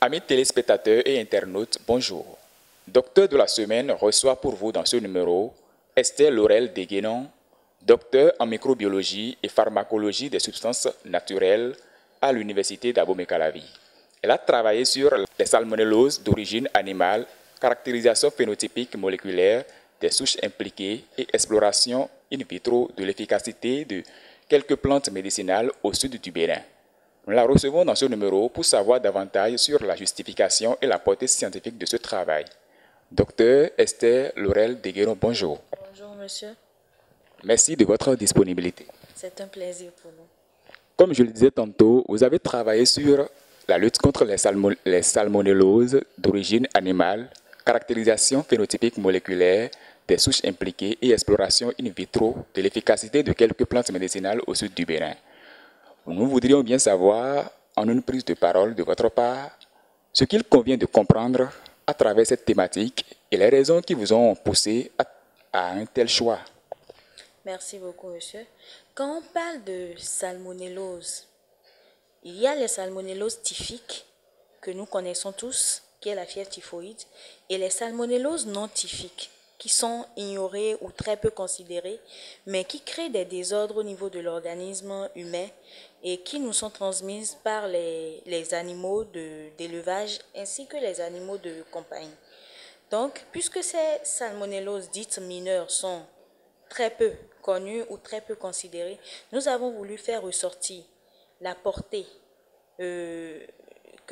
Amis téléspectateurs et internautes, bonjour. Docteur de la semaine reçoit pour vous dans ce numéro Esther Laurel Deguenon, docteur en microbiologie et pharmacologie des substances naturelles à l'université d'Abomey-Calavi. Elle a travaillé sur les salmonelloses d'origine animale, caractérisation phénotypique moléculaire des souches impliquées et exploration in vitro de l'efficacité de quelques plantes médicinales au sud du Bénin. Nous la recevons dans ce numéro pour savoir davantage sur la justification et la portée scientifique de ce travail. Docteur Esther Laurel Deguenon, bonjour. Bonjour monsieur, Merci de votre disponibilité. c'est un plaisir pour nous. Comme je le disais tantôt, vous avez travaillé sur la lutte contre les salmonelloses d'origine animale, caractérisation phénotypique moléculaire des souches impliquées et exploration in vitro de l'efficacité de quelques plantes médicinales au sud du Bénin. Nous voudrions bien savoir, en une prise de parole de votre part, ce qu'il convient de comprendre à travers cette thématique et les raisons qui vous ont poussé à un tel choix. Merci beaucoup monsieur. Quand on parle de salmonellose, il y a les salmonelloses typhiques que nous connaissons tous, qui est la fièvre typhoïde, et les salmonelloses non typhiques, qui sont ignorées ou très peu considérées, mais qui créent des désordres au niveau de l'organisme humain et qui nous sont transmises par les animaux d'élevage ainsi que les animaux de compagnie. Donc, puisque ces salmonelloses dites mineures sont très peu connues ou très peu considérées, nous avons voulu faire ressortir la portée que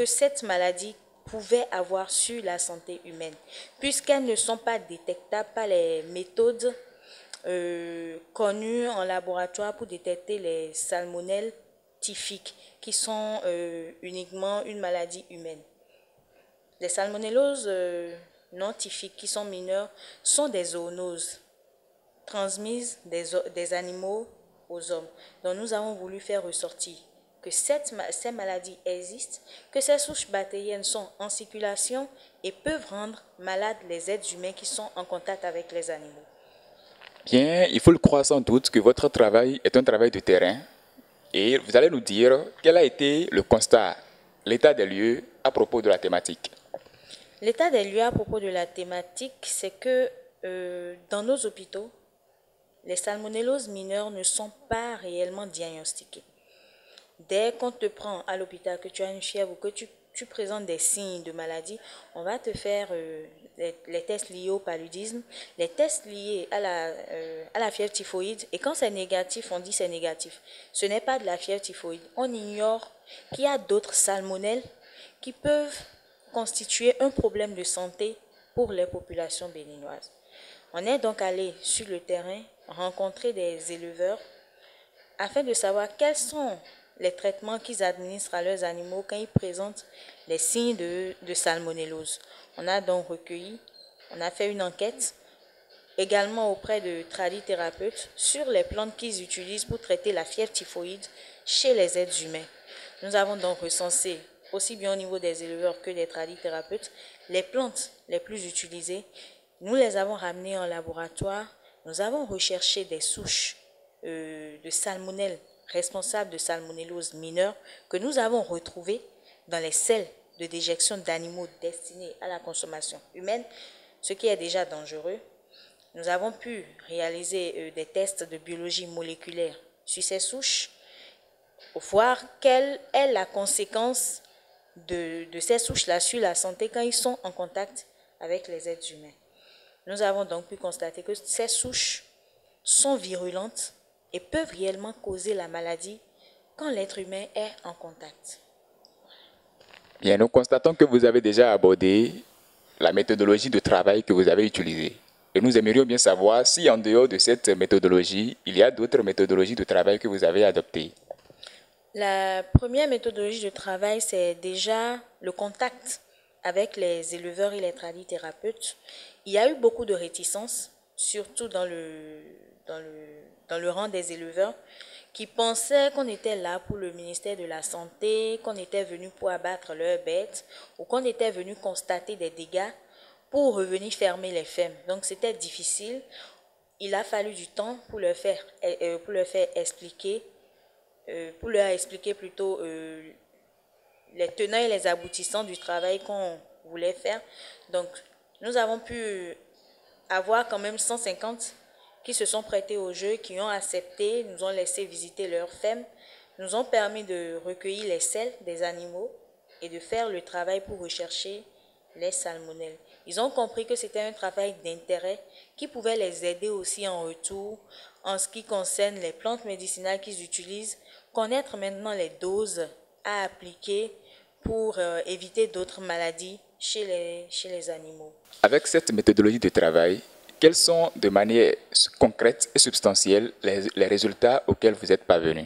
cette maladie pouvait avoir sur la santé humaine, puisqu'elles ne sont pas détectables par les méthodes connues en laboratoire pour détecter les salmonelles typhiques, qui sont uniquement une maladie humaine. Les salmonelloses non typhiques, qui sont mineures, sont des zoonoses transmises des animaux aux hommes. Donc nous avons voulu faire ressortir que ces maladies existent, que ces souches bactériennes sont en circulation et peuvent rendre malades les êtres humains qui sont en contact avec les animaux. Bien, il faut le croire sans doute que votre travail est un travail de terrain et vous allez nous dire quel a été le constat, l'état des lieux à propos de la thématique. L'état des lieux à propos de la thématique, c'est que dans nos hôpitaux, les salmonelloses mineures ne sont pas réellement diagnostiquées. Dès qu'on te prend à l'hôpital, que tu as une fièvre ou que tu présentes des signes de maladie, on va te faire les tests liés au paludisme, les tests liés à la fièvre typhoïde. Et quand c'est négatif, on dit c'est négatif. Ce n'est pas de la fièvre typhoïde. On ignore qu'il y a d'autres salmonelles qui peuvent constituer un problème de santé pour les populations béninoises. On est donc allé sur le terrain rencontrer des éleveurs afin de savoir quels sont les traitements qu'ils administrent à leurs animaux quand ils présentent les signes de salmonellose. On a donc recueilli, on a fait une enquête également auprès de tradithérapeutes sur les plantes qu'ils utilisent pour traiter la fièvre typhoïde chez les êtres humains. Nous avons donc recensé, aussi bien au niveau des éleveurs que des tradithérapeutes, les plantes les plus utilisées. Nous les avons ramenées en laboratoire. Nous avons recherché des souches de salmonelles responsables de salmonellose mineure que nous avons retrouvées dans les selles de déjection d'animaux destinés à la consommation humaine, ce qui est déjà dangereux. Nous avons pu réaliser des tests de biologie moléculaire sur ces souches pour voir quelle est la conséquence de ces souches-là sur la santé quand ils sont en contact avec les êtres humains. Nous avons donc pu constater que ces souches sont virulentes et peuvent réellement causer la maladie quand l'être humain est en contact. Bien, nous constatons que vous avez déjà abordé la méthodologie de travail que vous avez utilisée. Et nous aimerions bien savoir si en dehors de cette méthodologie, il y a d'autres méthodologies de travail que vous avez adoptées. La première méthodologie de travail, c'est déjà le contact avec les éleveurs et les tradithérapeutes. Il y a eu beaucoup de réticences, surtout dans le rang des éleveurs, qui pensaient qu'on était là pour le ministère de la Santé, qu'on était venu pour abattre leurs bêtes ou qu'on était venu constater des dégâts pour revenir fermer les fermes. Donc c'était difficile. Il a fallu du temps pour leur faire expliquer, pour leur expliquer plutôt les tenants et les aboutissants du travail qu'on voulait faire. Donc, nous avons pu avoir quand même 150 qui se sont prêtés au jeu, qui ont accepté, nous ont laissé visiter leur ferme, nous ont permis de recueillir les selles des animaux et de faire le travail pour rechercher les salmonelles. Ils ont compris que c'était un travail d'intérêt qui pouvait les aider aussi en retour en ce qui concerne les plantes médicinales qu'ils utilisent, connaître maintenant les doses à appliquer pour éviter d'autres maladies chez les animaux. Avec cette méthodologie de travail, quels sont de manière concrète et substantielle les résultats auxquels vous êtes parvenus?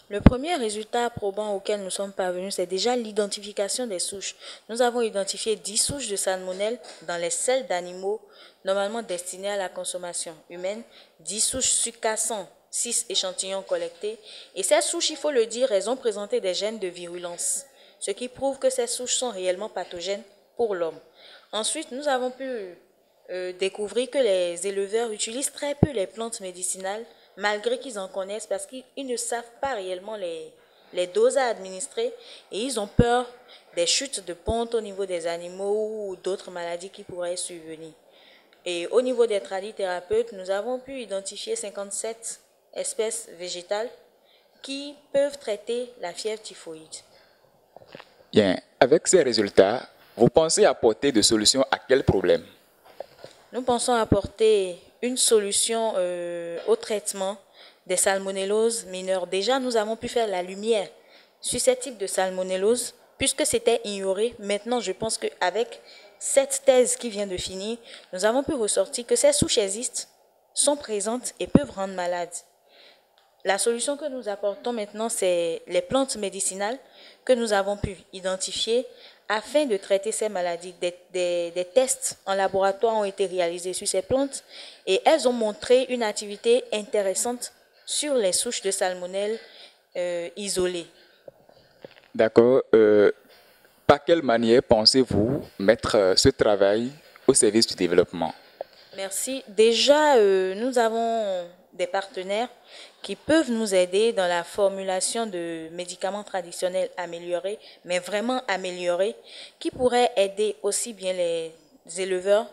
Le premier résultat probant auquel nous sommes parvenus, c'est déjà l'identification des souches. Nous avons identifié 10 souches de salmonelle dans les selles d'animaux normalement destinées à la consommation humaine, 10 souches succassant 6 échantillons collectés. Et ces souches, il faut le dire, elles ont présenté des gènes de virulence, ce qui prouve que ces souches sont réellement pathogènes pour l'homme. Ensuite, nous avons pu découvrir que les éleveurs utilisent très peu les plantes médicinales, malgré qu'ils en connaissent, parce qu'ils ne savent pas réellement les doses à administrer et ils ont peur des chutes de ponte au niveau des animaux ou d'autres maladies qui pourraient survenir. Et au niveau des tradithérapeutes, nous avons pu identifier 57 espèces végétales qui peuvent traiter la fièvre typhoïde. Bien, avec ces résultats, vous pensez apporter des solutions à quel problème? Nous pensons apporter une solution au traitement des salmonelloses mineures. Déjà, nous avons pu faire la lumière sur ces types de salmonellose, puisque c'était ignoré. Maintenant, je pense qu'avec cette thèse qui vient de finir, nous avons pu ressortir que ces souches existent, sont présentes et peuvent rendre malades. La solution que nous apportons maintenant, c'est les plantes médicinales que nous avons pu identifier afin de traiter ces maladies. Des tests en laboratoire ont été réalisés sur ces plantes et elles ont montré une activité intéressante sur les souches de salmonelle isolées. D'accord. Par quelle manière pensez-vous mettre ce travail au service du développement? Merci. Déjà, nous avons des partenaires qui peuvent nous aider dans la formulation de médicaments traditionnels améliorés, mais vraiment améliorés, qui pourraient aider aussi bien les éleveurs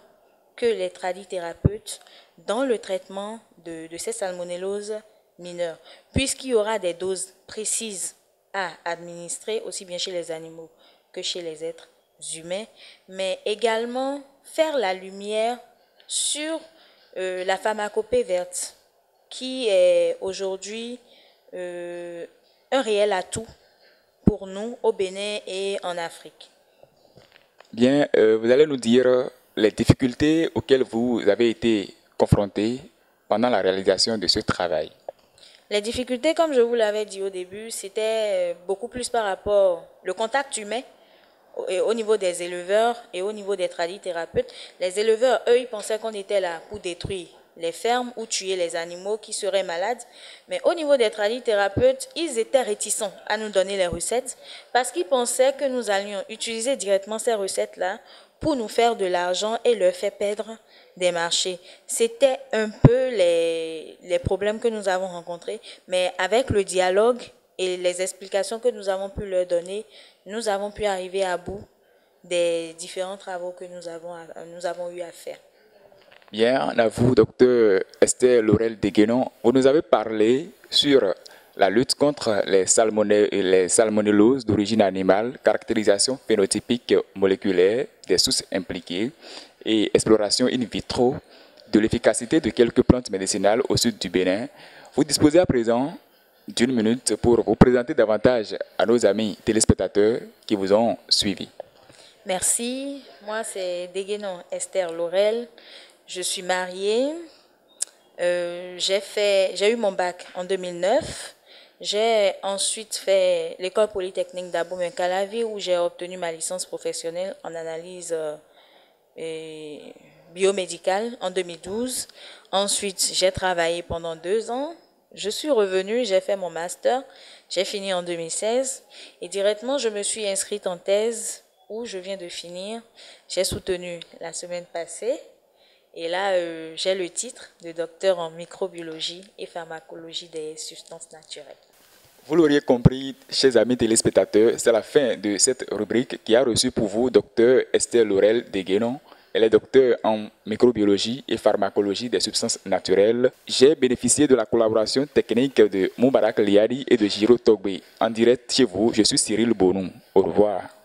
que les tradithérapeutes dans le traitement de ces salmonelloses mineures, puisqu'il y aura des doses précises à administrer aussi bien chez les animaux que chez les êtres humains, mais également faire la lumière sur la pharmacopée verte, qui est aujourd'hui un réel atout pour nous au Bénin et en Afrique. Bien, vous allez nous dire les difficultés auxquelles vous avez été confrontés pendant la réalisation de ce travail. Les difficultés, comme je vous l'avais dit au début, c'était beaucoup plus par rapport au contact humain au niveau des éleveurs et au niveau des tradithérapeutes. Les éleveurs, eux, ils pensaient qu'on était là pour détruire les fermes ou tuer les animaux qui seraient malades. Mais au niveau des tradithérapeutes, ils étaient réticents à nous donner les recettes parce qu'ils pensaient que nous allions utiliser directement ces recettes-là pour nous faire de l'argent et leur faire perdre des marchés. C'était un peu les problèmes que nous avons rencontrés, mais avec le dialogue et les explications que nous avons pu leur donner, nous avons pu arriver à bout des différents travaux que nous avons eu à faire. Bien, à vous, docteur Esther Laurel Deguenon, vous nous avez parlé sur la lutte contre les salmonelloses d'origine animale, caractérisation phénotypique moléculaire des sources impliquées et exploration in vitro de l'efficacité de quelques plantes médicinales au sud du Bénin. Vous disposez à présent d'une minute pour vous présenter davantage à nos amis téléspectateurs qui vous ont suivis. Merci. Moi, c'est Deguenon Esther Laurel. Je suis mariée. J'ai eu mon bac en 2009. J'ai ensuite fait l'école polytechnique d'Abomey-Calavi où j'ai obtenu ma licence professionnelle en analyse biomédicale en 2012. Ensuite, j'ai travaillé pendant 2 ans. Je suis revenue, j'ai fait mon master. J'ai fini en 2016 et directement, je me suis inscrite en thèse où je viens de finir. J'ai soutenu la semaine passée. Et là, j'ai le titre de docteur en microbiologie et pharmacologie des substances naturelles. Vous l'auriez compris, chers amis téléspectateurs, c'est la fin de cette rubrique qui a reçu pour vous Dr Esther Laurel Deguenon. Elle est docteure en microbiologie et pharmacologie des substances naturelles. J'ai bénéficié de la collaboration technique de Moubarak Liadi et de Giro Togbe. En direct chez vous, je suis Cyril Bonou. Au revoir.